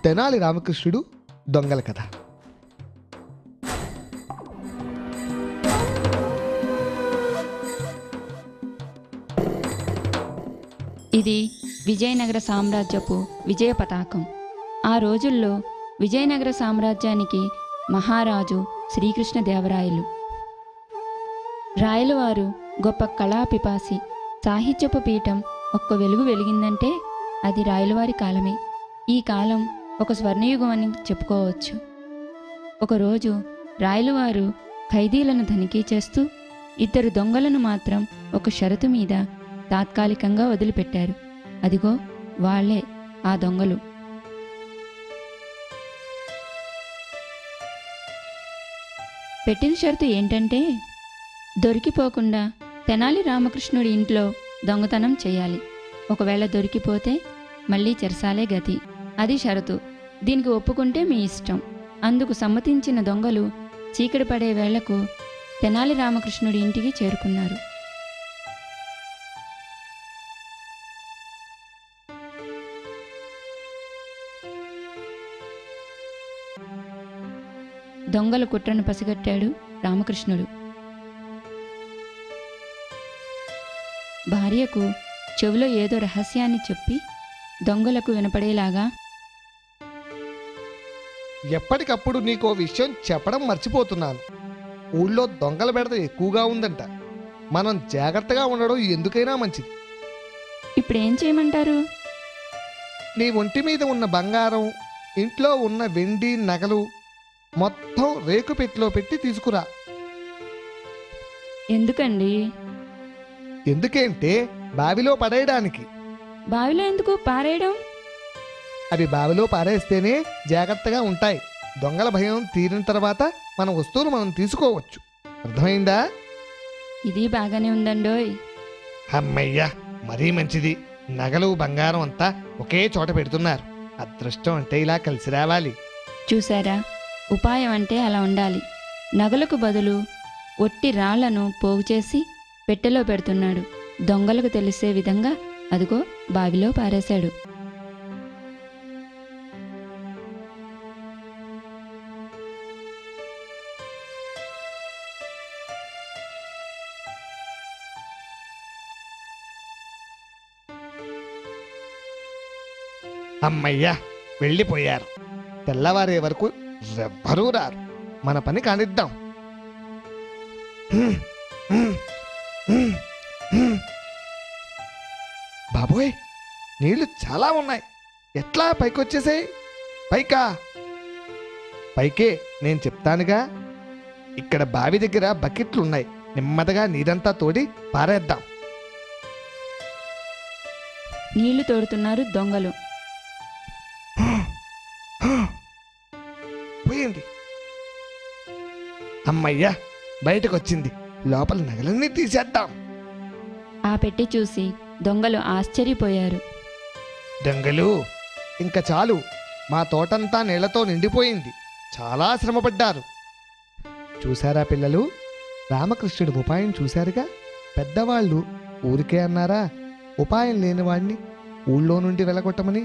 తెనాలి రామకృష్ణుడు దొంగల కథ. ఇది విజయనగర సామ్రాజ్యపు విజయ పతాకం. ఆ రోజుల్లో విజయనగర సామ్రాజ్యానికి మహారాజు శ్రీకృష్ణదేవరాయలు. రాయలవారు గొప్ప కళాపిపాసి. సాహిత్యపు పీఠం ఒక్క వెలుగు వెలిగిందంటే అది రాయలవారి కాలమే. ఈ కాలం ఒక స్వర్ణయుగం అని చెప్పుకోవచ్చు. ఒకరోజు రాయలవారు ఖైదీలను తనిఖీ చేస్తూ 2 దొంగలను మాత్రం ఒక షరతు మీద తాత్కాలికంగా వదిలిపెట్టారు. అదిగో వాళ్లే ఆ దొంగలు. పెట్టిన షరతు ఏంటంటే దొరికిపోకుండా తెనాలి రామకృష్ణుడి ఇంట్లో దొంగతనం చేయాలి. ఒకవేళ దొరికిపోతే మళ్ళీ చెరసాలే గతి. అది షరతు. దీనికి ఒప్పుకుంటే మీ ఇష్టం. అందుకు సమ్మతించిన దొంగలు చీకటి పడే వేళకు తెనాలి రామకృష్ణుడి ఇంటికి చేరుకున్నారు. దొంగల కుట్రను పసిగట్టాడు రామకృష్ణుడు. భార్యకు చెవిలో ఏదో రహస్యాన్ని చెప్పి దొంగలకు వినపడేలాగా, ఎప్పటికప్పుడు నీకో విషయం చెప్పడం మర్చిపోతున్నాను. ఊళ్ళో దొంగల బెడద ఎక్కువగా ఉందంట. మనం జాగ్రత్తగా ఉండడం ఎందుకైనా మంచిది. ఇప్పుడేం చేయమంటారు? నీ ఒంటి మీద ఉన్న బంగారం, ఇంట్లో ఉన్న వెండి నగలు మొత్తం రేకుపెట్టిలో పెట్టి తీసుకురా. ఎందుకండి? ఎందుకంటే బావిలో పడేయడానికి. బావిలో ఎందుకు పారేయడం? అవి బావిలో పారేస్తేనే జాగ్రత్తగా ఉంటాయి. దొంగల భయం తీరిన తర్వాత మన వస్తువులు మనం తీసుకోవచ్చు. అర్థమైందా? ఇది బాగానే ఉందండోయ్. అమ్మయ్యా, మరీ మంచిది. నగలు బంగారం అంతా ఒకే చోట పెడుతున్నారు. అదృష్టం అంటే ఇలా కలిసి రావాలి. చూసారా, ఉపాయం అంటే అలా ఉండాలి. నగలకు బదులు ఒట్టి రాళ్లను పోగు చేసి పెట్టెలో పెడుతున్నాడు. దొంగలకు తెలిసే విధంగా అదిగో బావిలో పారేశాడు. అమ్మయ్యా, వెళ్ళిపోయారు. తెల్లవారే వరకు ఎవ్వరూ రారు. మన పని కానిద్దాం. బాబోయ్, నీళ్లు చాలా ఉన్నాయి. ఎట్లా పైకొచ్చేసాయి? పైకే నేను చెప్తానుగా. ఇక్కడ బావి దగ్గర బకెట్లున్నాయి. నెమ్మదిగా నీరంతా తోడి పారేద్దాం. నీళ్లు తోడుతున్నారు దొంగలు. పోయింది. అమ్మయ్యా, బయటకు వచ్చింది. లోపల నగలన్నీ తీసేద్దాం. ఆ పెట్టి చూసి దొంగలు ఆశ్చర్యపోయారు. దొంగలు, ఇంకా చాలు. మా తోటంతా నీళ్లతో నిండిపోయింది. చాలా శ్రమపడ్డారు. చూశారా పిల్లలు? రామకృష్ణుడి ఉపాయం చూశారుగా. పెద్దవాళ్ళు ఊరికే అన్నారా ఉపాయం లేనివాడిని ఊళ్ళో నుండి వెళ్ళగొట్టమని?